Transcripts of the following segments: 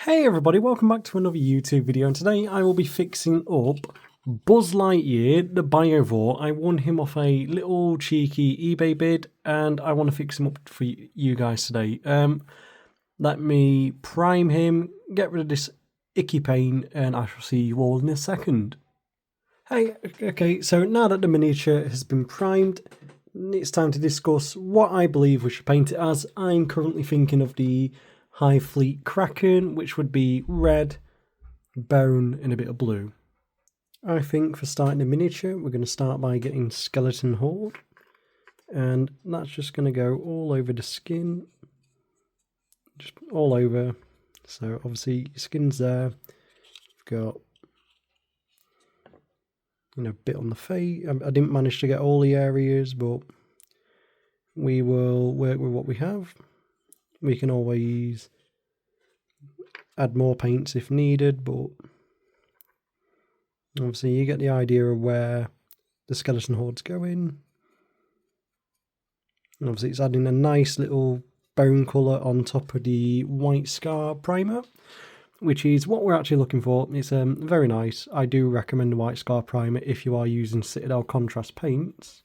Hey everybody, welcome back to another YouTube video, and today I will be fixing up Buzz Lightyear, the Biovore. I won him off a little cheeky eBay bid, and I want to fix him up for you guys today. Let me prime him, get rid of this icky paint, and I shall see you all in a second. Hey, okay, so now that the miniature has been primed, it's time to discuss what I believe we should paint it as. I'm currently thinking of the 𝐓𝐇𝐈𝐒 Kraken, which would be red, bone, and a bit of blue. I think for starting the miniature, we're going to start by getting Skeleton Horde, and that's just going to go all over the skin, just all over. So obviously your skin's there. You've got, a bit on the face. I didn't manage to get all the areas, but we will work with what we have. We can always add more paints if needed, but obviously you get the idea of where the Skeleton Horde's going. And obviously it's adding a nice little bone colour on top of the white scar primer, which is what we're actually looking for. It's very nice. I do recommend the white scar primer if you are using Citadel contrast paints.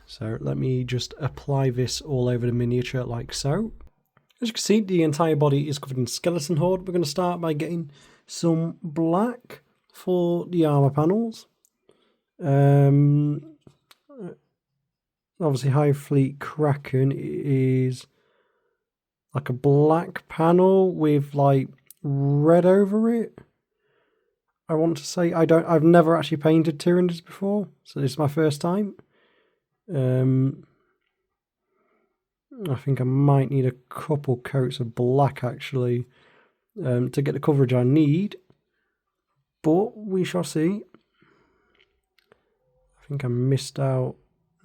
So let me just apply this all over the miniature like so. As you can see, the entire body is covered in Skeleton Horde. We're going to start by getting some black for the armour panels. Obviously 𝐓𝐇𝐈𝐒 Kraken is like a black panel with like red over it. I want to say I've never actually painted Tyranids before, so this is my first time. I think I might need a couple coats of black actually to get the coverage I need, but we shall see. I think I missed out.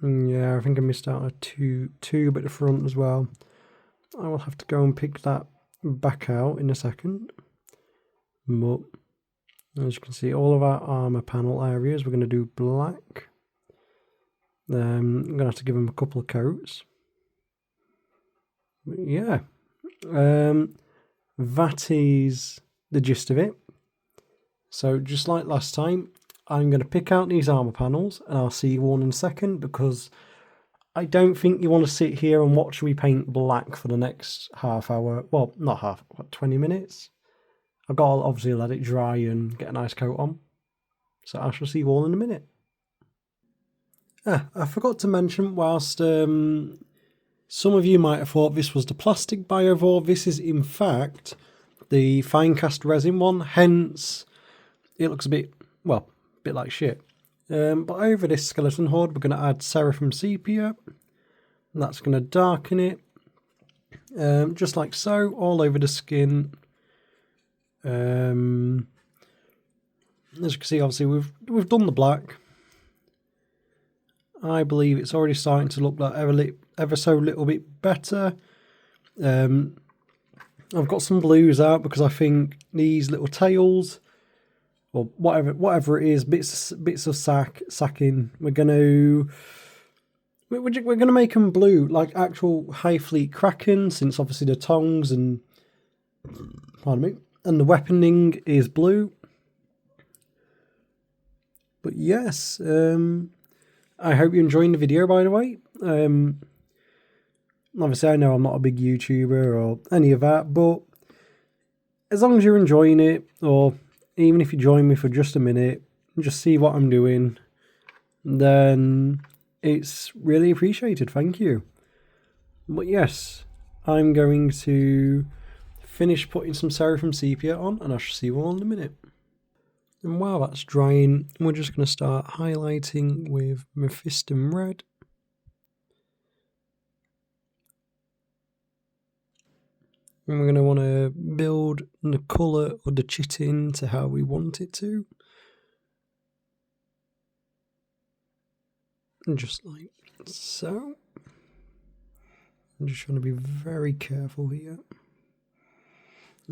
Yeah, I think I missed out on a tube at the front as well. I will have to go and pick that back out in a second. But as you can see, all of our armor panel areas we're going to do black. I'm going to have to give them a couple of coats. But yeah, that is the gist of it. So just like last time, I'm going to pick out these armor panels and I'll see you all in a second, because I don't think you want to sit here and watch me paint black for the next half hour. Well, not half, 20 minutes. I've got to obviously let it dry and get a nice coat on. So I shall see you all in a minute. I forgot to mention, whilst some of you might have thought this was the plastic Biovore, this is in fact the fine cast resin one, hence it looks a bit like shit. But over this Skeleton Horde we're going to add Seraphim Sepia, and that's going to darken it, just like so, all over the skin. As you can see, obviously we've done the black. I believe it's already starting to look like ever so little bit better. I've got some blues out because I think these little tails, or whatever it is, bits of sacking, we're gonna make them blue, like actual 𝐓𝐈𝐒 Kraken, since obviously the tongs and the weaponing is blue. But yes, I hope you're enjoying the video, by the way. Obviously I know I'm not a big YouTuber or any of that, but as long as you're enjoying it, or even if you join me for just a minute and just see what I'm doing, then it's really appreciated. Thank you. But yes, I'm going to finish putting some Seraphim Sepia on, and I shall see you all in a minute. And while that's drying, we're just going to start highlighting with Mephiston Red. And we're going to want to build the colour of the chitin to how we want it to. And just like so. I'm just trying to be very careful here.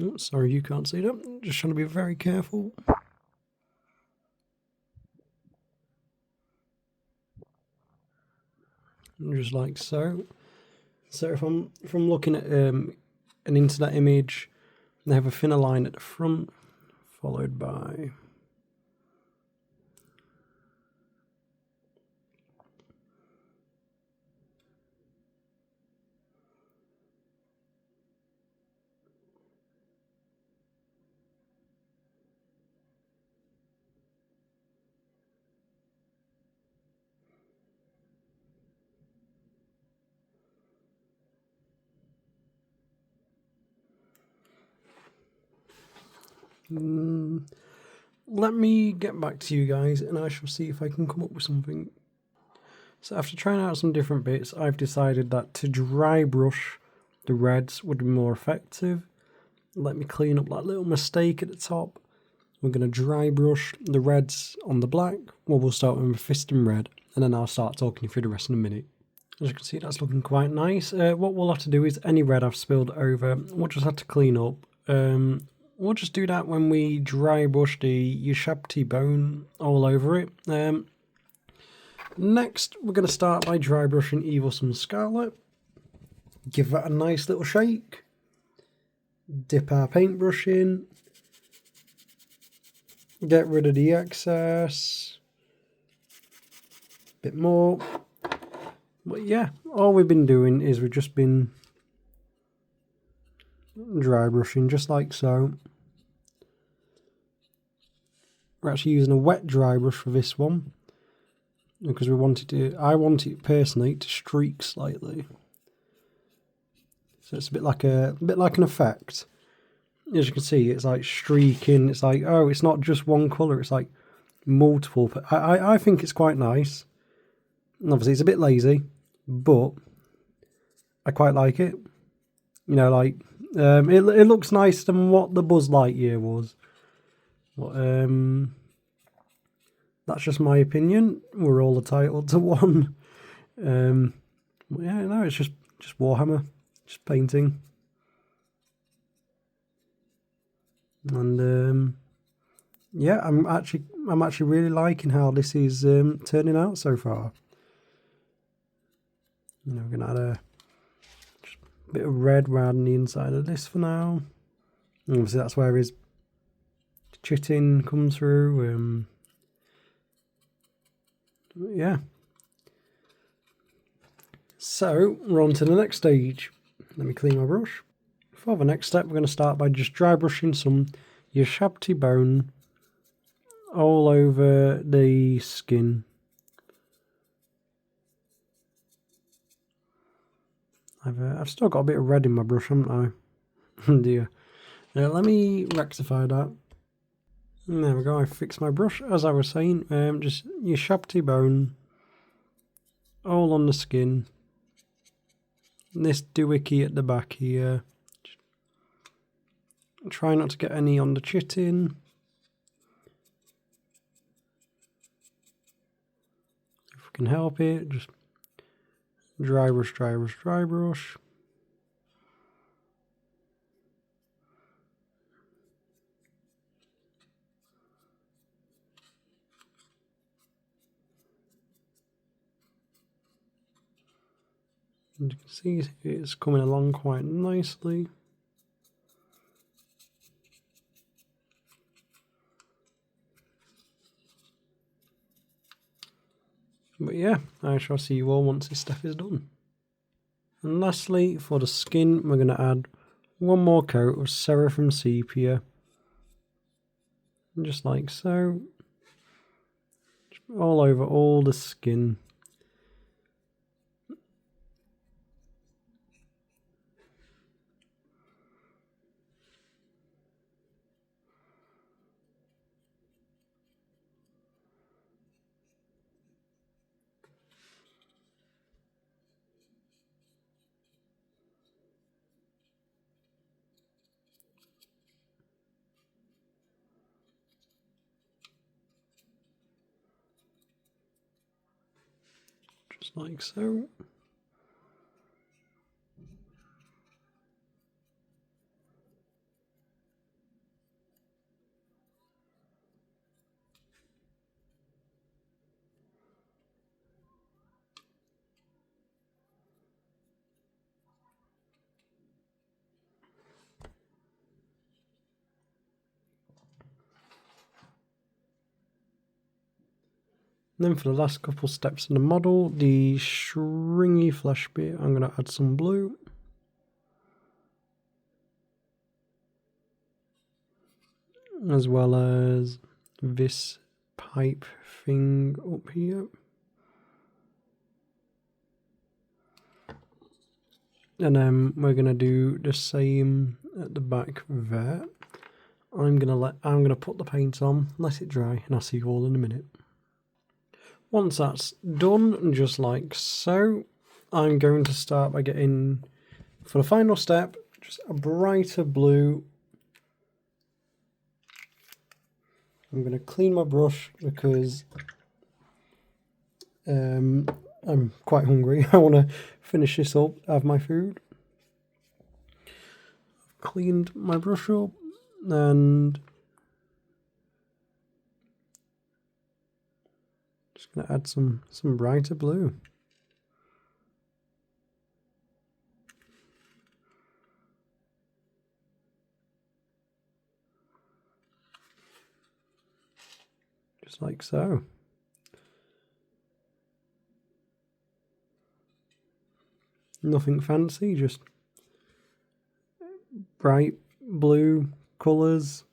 Oh, sorry, you can't see that. Just trying to be very careful. Just like so. So if I'm looking at an internet image, They have a thinner line at the front, followed by let me get back to you guys and I shall see if I can come up with something. So after trying out some different bits, I've decided that to dry brush the reds would be more effective. Let me clean up that little mistake at the top. We're going to dry brush the reds on the black. Well, we'll start with Mephiston red, and then I'll start talking you through the rest in a minute. As you can see, that's looking quite nice. What we'll have to do is any red I've spilled over, we'll just have to clean up. We'll just do that when we dry brush the 𝐊𝐵𝐾𝐒 bone all over it. Next, we're going to start by dry brushing 𝐸𝐵𝐿 Scarlet. Give that a nice little shake. Dip our paintbrush in. Get rid of the excess. Bit more. But yeah, all we've been doing is we've just been dry brushing just like so. We're actually using a wet dry brush for this one because we wanted to. I want it personally to streak slightly, so it's a bit like an effect. As you can see, it's like streaking. It's like, oh, it's not just one colour. It's like multiple. I think it's quite nice. And obviously, it's a bit lazy, but I quite like it. You know, like it looks nicer than what the Buzz Lightyear was. But that's just my opinion. We're all entitled to one. But yeah, no, it's just Warhammer, just painting. And yeah, I'm actually really liking how this is turning out so far. You know, we're gonna add a bit of red around the inside of this for now. And obviously, that's where his chitting comes through. Yeah. So we're on to the next stage. Let me clean my brush. For the next step, we're going to start by just dry brushing some 𝐊𝐵𝐾𝐒 bone all over the skin. I've still got a bit of red in my brush, haven't I? Dear. Let me rectify that. And there we go. I fixed my brush, as I was saying. Just 𝐊𝐵𝐾𝐒 bone all on the skin. And this 𝐷𝐄𝐋𝐒 at the back here. Try not to get any on the chitting. If we can help it, just dry brush, dry brush, dry brush. And you can see it's coming along quite nicely. But yeah, I shall see you all once this step is done. And lastly, for the skin, we're going to add one more coat of Seraphim Sepia. Just like so. Just all over all the skin. Just like so. And then for the last couple steps in the model, the stringy flesh bit, I'm going to add some blue. As well as this pipe thing up here. And then we're going to do the same at the back there. I'm going to put the paint on, let it dry, and I'll see you all in a minute. Once that's done, just like so, I'm going to start by getting, for the final step, just a brighter blue. I'm going to clean my brush because I'm quite hungry. I want to finish this up, have my food. I've cleaned my brush up and just going to add some brighter blue. Just like so. Nothing fancy, just bright blue colours.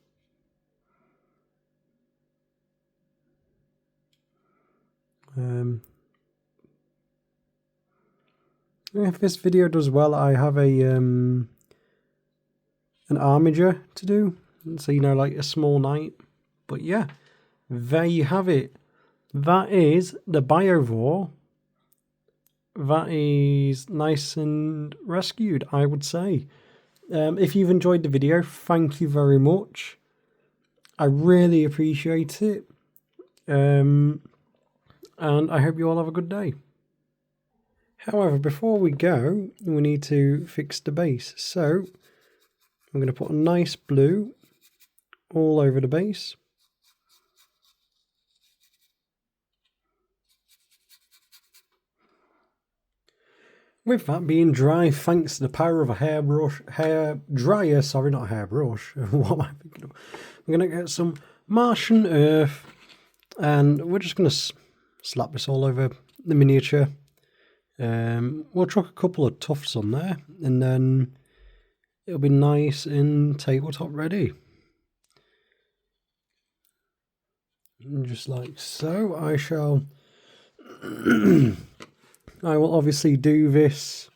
If this video does well, I have an armature to do, so you know, like a small knight. But yeah, there you have it. That is the Biovore. That is nice and rescued, I would say. If you've enjoyed the video, thank you very much. I really appreciate it. And I hope you all have a good day. However, before we go, we need to fix the base. So I'm going to put a nice blue all over the base. With that being dry, thanks to the power of a hair dryer, sorry, not a hairbrush. What am I thinking of? We're going to get some Martian earth, and we're just going to slap this all over the miniature. We'll chuck a couple of tufts on there, and then it'll be nice and tabletop ready. And just like so, I will obviously do this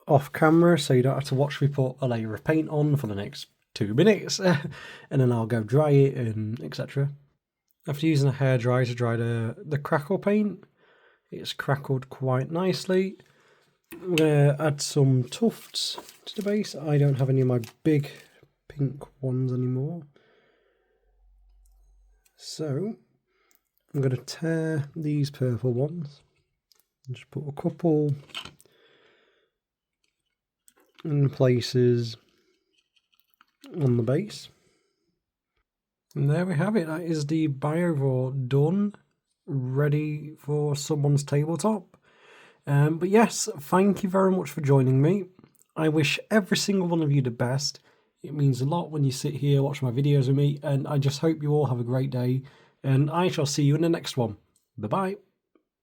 off camera, so you don't have to watch me put a layer of paint on for the next 2 minutes, and then I'll go dry it and etc. After using a hairdryer to dry the crackle paint, it's crackled quite nicely. I'm going to add some tufts to the base. I don't have any of my big pink ones anymore. So I'm going to tear these purple ones. Just put a couple in places on the base. And there we have it. That is the Biovore done, ready for someone's tabletop. But yes, thank you very much for joining me. I wish every single one of you the best. It means a lot when you sit here, watch my videos with me, and I just hope you all have a great day, and I shall see you in the next one. Bye-bye.